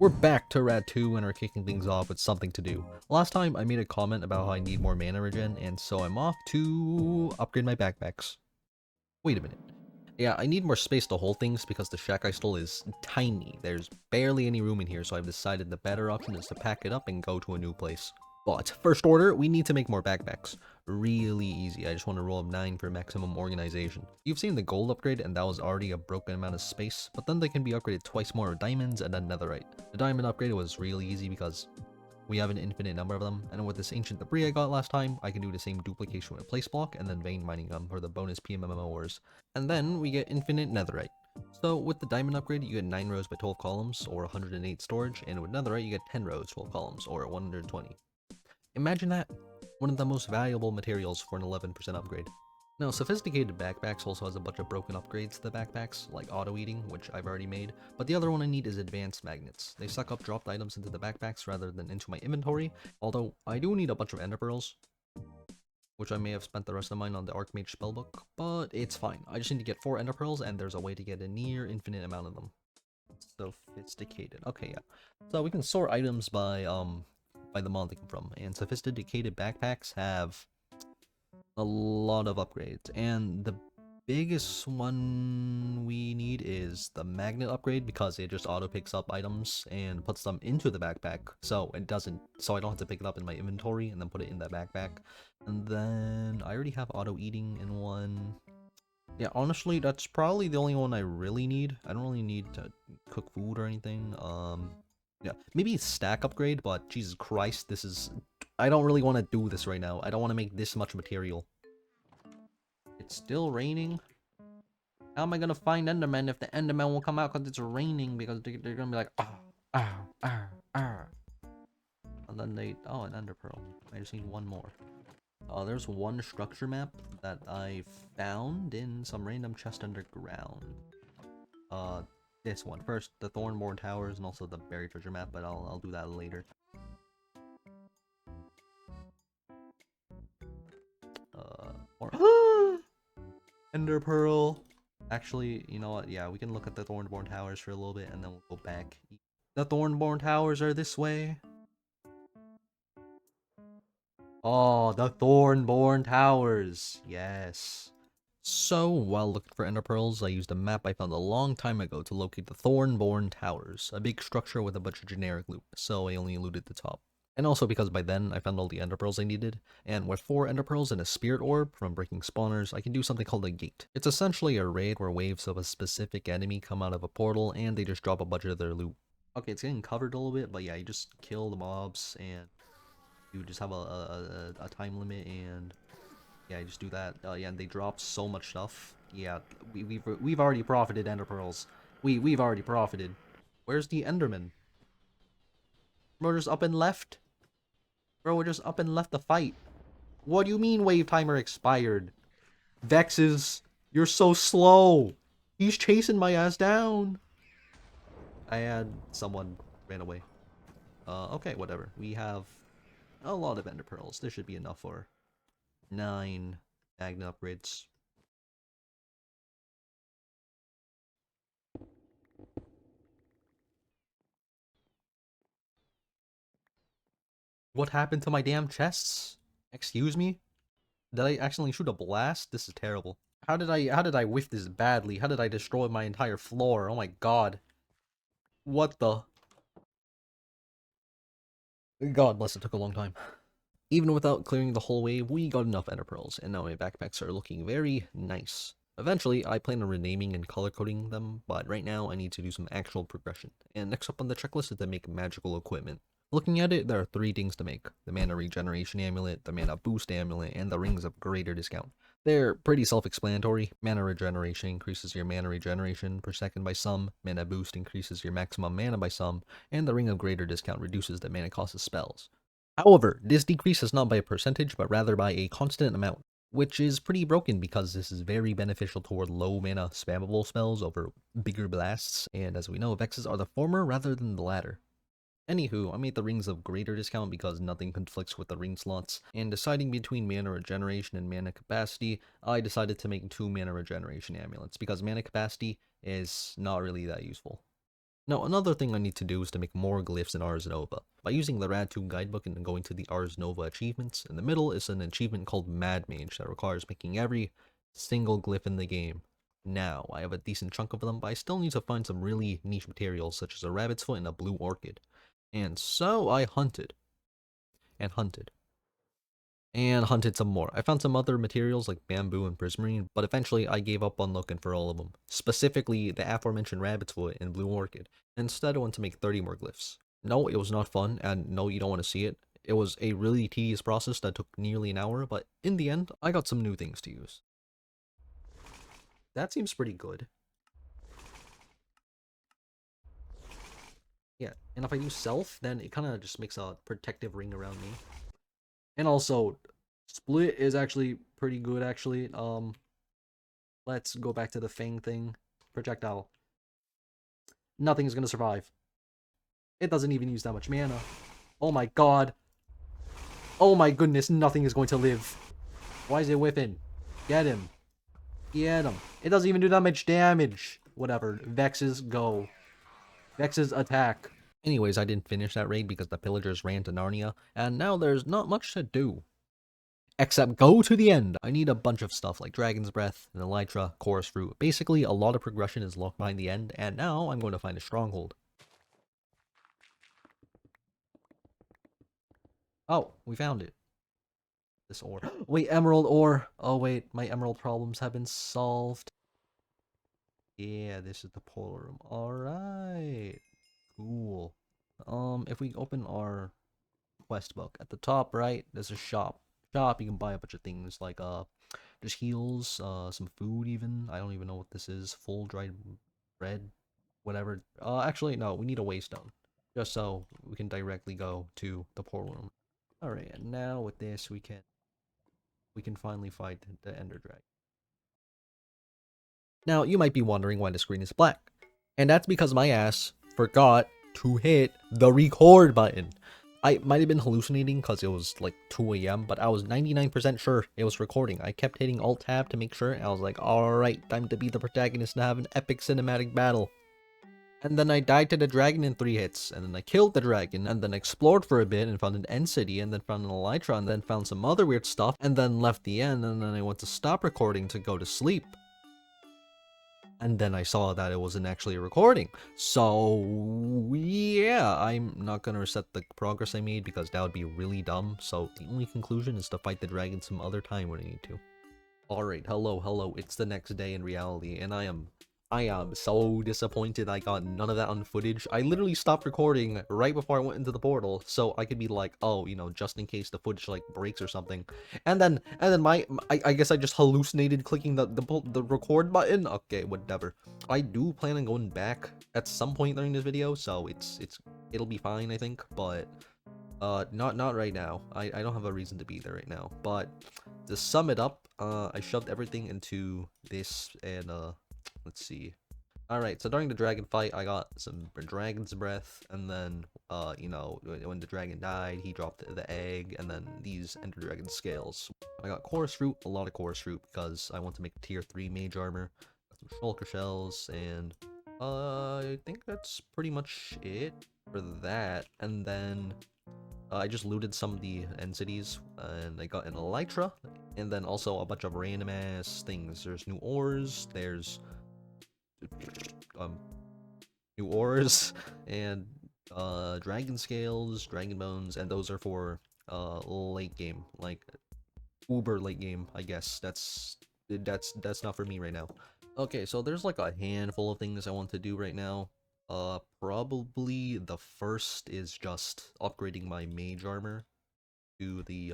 We're back to rad2 and are kicking things off with something to do. Last time I made a comment about how I need more mana regen, and so I'm off to upgrade my backpacks. Wait a minute. Yeah, I need more space to hold things because the shack I stole is tiny. There's barely any room in here, so I've decided the better option is to pack it up and go to a new place. But first order, we need to make more backpacks. Really easy. I just want to roll up 9 for maximum organization. You've seen the gold upgrade, and that was already a broken amount of space, but then they can be upgraded twice more with diamonds and then netherite. The diamond upgrade was really easy because we have an infinite number of them, and with this ancient debris I got last time, I can do the same duplication with place block and then vein mining them for the bonus PMMO ores. And then we get infinite netherite. So with the diamond upgrade, you get 9 rows by 12 columns, or 108 storage, and with netherite you get 10 rows, 12 columns, or 120. Imagine that! One of the most valuable materials for an 11% upgrade. Now, sophisticated backpacks also has a bunch of broken upgrades to the backpacks, like auto eating, which I've already made, but the other one I need is advanced magnets. They suck up dropped items into the backpacks rather than into my inventory, although I do need a bunch of ender pearls, which I may have spent the rest of mine on the Archmage spellbook, but it's fine. I just need to get 4 ender pearls, and there's a way to get a near infinite amount of them. Sophisticated. Okay, yeah. So we can sort items by the mod they come from, and sophisticated backpacks have a lot of upgrades, and the biggest one we need is the magnet upgrade because it just auto picks up items and puts them into the backpack, so I don't have to pick it up in my inventory and then put it in that backpack. And then I already have auto eating in one. Yeah, honestly, that's probably the only one I really need. I don't really need to cook food or anything. Yeah, maybe stack upgrade, but Jesus Christ, I don't really want to do this right now. I don't want to make this much material. It's still raining? How am I gonna find Enderman if the Enderman will come out because it's raining? Because they're gonna be like, ah, ah, ah, ah. And then oh, an Ender Pearl. I just need one more. There's one structure map that I found in some random chest underground. This one. First, the Thornborn Towers and also the buried treasure map, but I'll do that later. More Ender Pearl. Actually, you know what? Yeah, we can look at the Thornborn Towers for a little bit, and then we'll go back. The Thornborn Towers are this way. Oh, the Thornborn Towers. Yes. So, while looking for ender pearls, I used a map I found a long time ago to locate the Thornborn Towers, a big structure with a bunch of generic loot, so I only looted the top. And also because by then, I found all the ender pearls I needed, and with 4 ender pearls and a spirit orb from breaking spawners, I can do something called a gate. It's essentially a raid where waves of a specific enemy come out of a portal, and they just drop a bunch of their loot. Okay, it's getting covered a little bit, but yeah, you just kill the mobs, and you just have a time limit, and yeah, I just do that. Yeah, and they drop so much stuff. Yeah, we've already profited, ender pearls. We've already profited. Where's the Enderman? Bro, just up and left. Bro, we're just up and left the fight. What do you mean wave timer expired? Vexes, you're so slow. He's chasing my ass down. I had someone ran away. Okay, whatever. We have a lot of ender pearls. There should be enough for 9 magnet upgrades. What happened to my damn chests? Excuse me? Did I accidentally shoot a blast? This is terrible. How did I whiff this badly? How did I destroy my entire floor? Oh my god. What the? God bless, it took a long time. Even without clearing the whole wave, we got enough ender pearls, and now my backpacks are looking very nice. Eventually, I plan on renaming and color coding them, but right now I need to do some actual progression. And next up on the checklist is to make magical equipment. Looking at it, there are 3 things to make: the mana regeneration amulet, the mana boost amulet, and the rings of greater discount. They're pretty self-explanatory. Mana regeneration increases your mana regeneration per second by some, mana boost increases your maximum mana by some, and the ring of greater discount reduces the mana cost of spells. However, this decreases not by a percentage, but rather by a constant amount, which is pretty broken because this is very beneficial toward low mana spammable spells over bigger blasts, and as we know, Vexes are the former rather than the latter. Anywho, I made the rings of greater discount because nothing conflicts with the ring slots, and deciding between mana regeneration and mana capacity, I decided to make 2 mana regeneration amulets, because mana capacity is not really that useful. Now, another thing I need to do is to make more glyphs in Ars Nova. By using the rad2 guidebook and going to the Ars Nova achievements, in the middle is an achievement called Mad Mage that requires making every single glyph in the game. Now, I have a decent chunk of them, but I still need to find some really niche materials such as a rabbit's foot and a blue orchid. And so I hunted. And hunted. And hunted some more. I found some other materials like bamboo and prismarine, but eventually I gave up on looking for all of them. Specifically, the aforementioned rabbit's foot and blue orchid. Instead, I went to make 30 more glyphs. No, it was not fun, and no, you don't want to see it. It was a really tedious process that took nearly an hour, but in the end, I got some new things to use. That seems pretty good. Yeah, and if I use self, then it kind of just makes a protective ring around me. And also, split is actually pretty good, actually. Let's go back to the Fang thing. Projectile. Nothing is going to survive. It doesn't even use that much mana. Oh my god. Oh my goodness, nothing is going to live. Why is it whipping? Get him. Get him. It doesn't even do that much damage. Whatever. Vexes, go. Vexes, attack. Anyways, I didn't finish that raid because the pillagers ran to Narnia, and now there's not much to do. Except go to the end. I need a bunch of stuff like Dragon's Breath, and Elytra, Chorus Fruit. Basically, a lot of progression is locked behind the end, and now I'm going to find a stronghold. Oh, we found it. This ore. Wait, emerald ore. Oh wait, my emerald problems have been solved. Yeah, this is the portal room. Alright. Cool. If we open our quest book, at the top right, there's a shop. You can buy a bunch of things like just heals, some food even. I don't even know what this is. Full dried bread, whatever. Actually no, we need a waystone. Just so we can directly go to the portal room. Alright, and now with this we can finally fight the Ender Dragon. Now, you might be wondering why the screen is black. And that's because my ass forgot to hit the record button. I might have been hallucinating because it was like 2 a.m., but I was 99% sure it was recording. I kept hitting Alt-Tab to make sure, and I was like, alright, time to be the protagonist and have an epic cinematic battle. And then I died to the dragon in 3 hits, and then I killed the dragon, and then explored for a bit and found an end city, and then found an elytra, and then found some other weird stuff, and then left the end, and then I went to stop recording to go to sleep. And then I saw that it wasn't actually a recording. So, yeah, I'm not gonna reset the progress I made because that would be really dumb. So, the only conclusion is to fight the dragon some other time when I need to. Alright, hello, it's the next day in reality, and I am so disappointed I got none of that on footage. I literally stopped recording right before I went into the portal, so I could be like, oh, you know, just in case the footage like breaks or something. And then I guess I just hallucinated clicking the record button. Okay, whatever. I do plan on going back at some point during this video, so it'll be fine, I think, but not right now. I don't have a reason to be there right now. But to sum it up, I shoved everything into this, and let's see. Alright, so during the dragon fight, I got some dragon's breath, and then, you know, when the dragon died, he dropped the egg, and then these ender dragon scales. I got chorus fruit, a lot of chorus fruit, because I want to make tier 3 mage armor. Got some shulker shells, and I think that's pretty much it for that. And then I just looted some of the end cities, and I got an elytra, and then also a bunch of random ass things. There's new ores, there's new ores, and dragon scales, dragon bones, and those are for late game, like uber late game, I guess. That's not for me right now. Okay, so there's like a handful of things I want to do right now. Probably the first is just upgrading my mage armor to the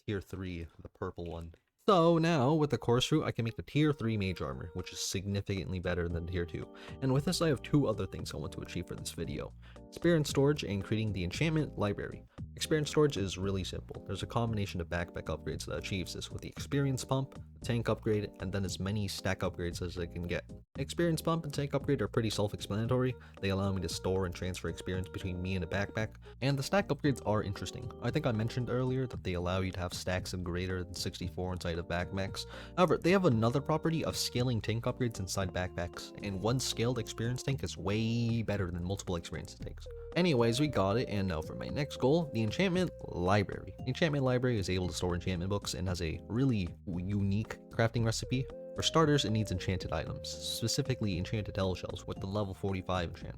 tier 3, the purple one. So now, with the chorus fruit, I can make the tier 3 mage armor, which is significantly better than tier 2. And with this, I have 2 other things I want to achieve for this video. Spirit storage and creating the enchantment library. Experience storage is really simple. There's a combination of backpack upgrades that achieves this with the experience pump, the tank upgrade, and then as many stack upgrades as I can get. Experience pump and tank upgrade are pretty self-explanatory. They allow me to store and transfer experience between me and a backpack, and the stack upgrades are interesting. I think I mentioned earlier that they allow you to have stacks of greater than 64 inside of backpacks. However, they have another property of scaling tank upgrades inside backpacks, and one scaled experience tank is way better than multiple experience tanks. Anyways, we got it, and now for my next goal, the enchantment library. The enchantment library is able to store enchantment books and has a really unique crafting recipe. For starters, it needs enchanted items, specifically enchanted hell shells with the level 45 enchant.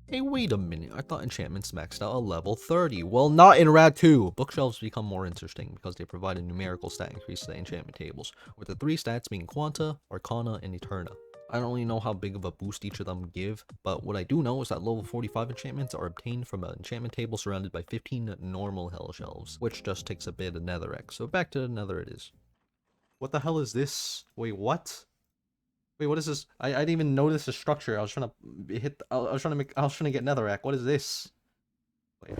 Hey, wait a minute, I thought enchantments maxed out at level 30. Well, not in rad2. Bookshelves become more interesting because they provide a numerical stat increase to the enchantment tables, with the 3 stats being Quanta, Arcana, and Eterna. I don't really know how big of a boost each of them give, but what I do know is that level 45 enchantments are obtained from an enchantment table surrounded by 15 normal hell shelves, which just takes a bit of netherrack, so back to the nether it is. What the hell is this? Wait, what? Wait, what is this? I didn't even notice the structure. I was trying to hit. I was trying to get netherrack. What is this? Wait,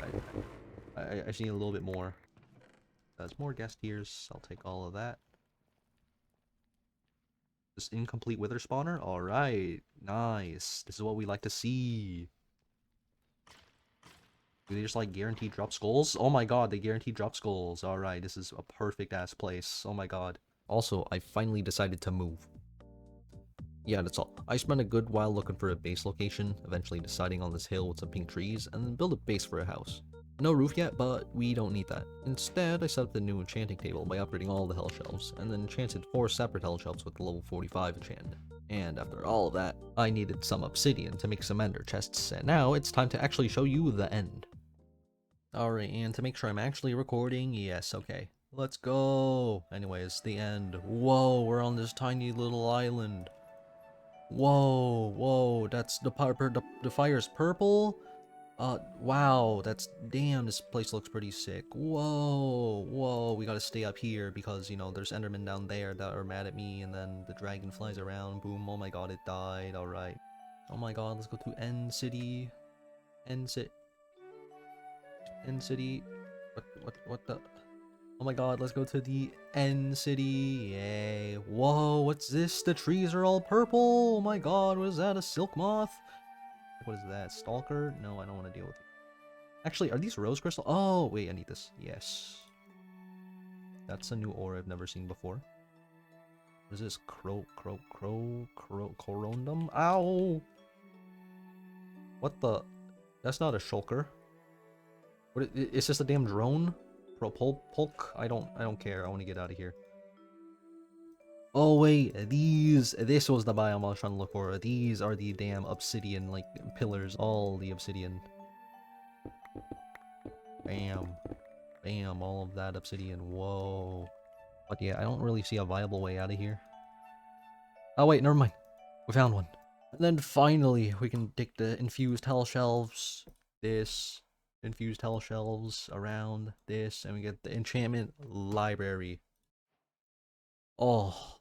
I just need a little bit more. There's more guest tiers. I'll take all of that. This incomplete wither spawner. All right, nice. This is what we like to see. Do they just like guaranteed drop skulls? Oh my god, they guaranteed drop skulls. All right, this is a perfect ass place. Oh my god. Also, I finally decided to move. Yeah, that's all. I spent a good while looking for a base location, eventually deciding on this hill with some pink trees, and then build a base for a house. No roof yet, but we don't need that. Instead, I set up the new enchanting table by upgrading all the hell shelves, and then enchanted 4 separate hell shelves with the level 45 enchantment. And after all of that, I needed some obsidian to make some ender chests, and now it's time to actually show you the end. Alright, and to make sure I'm actually recording, yes, okay. Let's go! Anyways, the end. Whoa, we're on this tiny little island. Whoa, whoa, that's the fire's purple? Wow, that's, damn, this place looks pretty sick. Whoa, whoa, we gotta stay up here because, you know, there's endermen down there that are mad at me, and then the dragon flies around, boom, oh my god, it died, alright. Oh my god, let's go to End City. End City. What the? Oh my god, let's go to the End City. Yay. Whoa, what's this? The trees are all purple. Oh my god, what is that? A silk moth? What is that? Stalker? No, I don't want to deal with it. Actually, are these rose crystal? Oh, wait, I need this. Yes. That's a new ore I've never seen before. What is this? Corondum? Ow! What the? That's not a shulker. What is this a damn drone? Polk? I don't care. I want to get out of here. Oh wait, this was the biome I was trying to look for. These are the damn obsidian, like, pillars. All the obsidian. Bam. Bam, all of that obsidian. Whoa. But yeah, I don't really see a viable way out of here. Oh wait, never mind. We found one. And then finally, we can take the infused hell shelves. This. Infused hell shelves around this. And we get the enchantment library. Oh,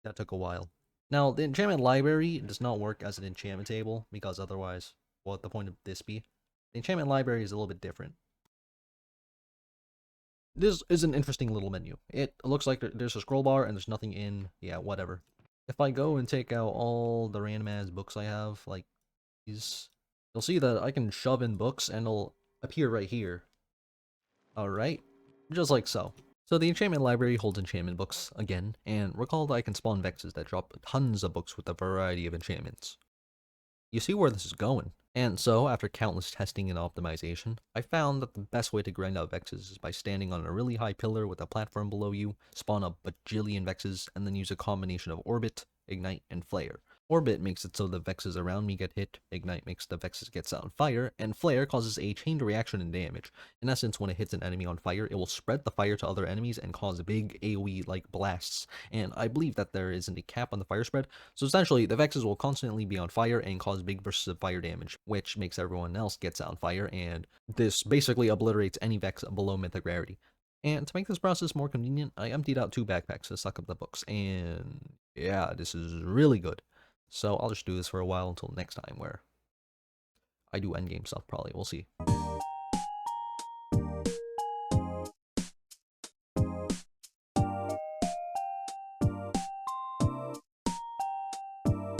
that took a while. Now, the enchantment library does not work as an enchantment table, because otherwise, what would the point of this be? The enchantment library is a little bit different. This is an interesting little menu. It looks like there's a scroll bar and there's nothing in, yeah, whatever. If I go and take out all the random ass books I have, like these, you'll see that I can shove in books and it'll appear right here. Alright, just like so. So the enchantment library holds enchantment books, again, and recall that I can spawn vexes that drop tons of books with a variety of enchantments. You see where this is going. And so, after countless testing and optimization, I found that the best way to grind out vexes is by standing on a really high pillar with a platform below you, spawn a bajillion vexes, and then use a combination of orbit, ignite, and flare. Orbit makes it so the vexes around me get hit, ignite makes the vexes get set on fire, and flare causes a chained reaction and damage. In essence, when it hits an enemy on fire, it will spread the fire to other enemies and cause big AoE-like blasts, and I believe that there isn't a cap on the fire spread, so essentially the vexes will constantly be on fire and cause big bursts of fire damage, which makes everyone else get set on fire, and this basically obliterates any vex below mythic rarity. And to make this process more convenient, I emptied out 2 backpacks to suck up the books, and yeah, this is really good. So I'll just do this for a while until next time where I do endgame stuff probably, we'll see.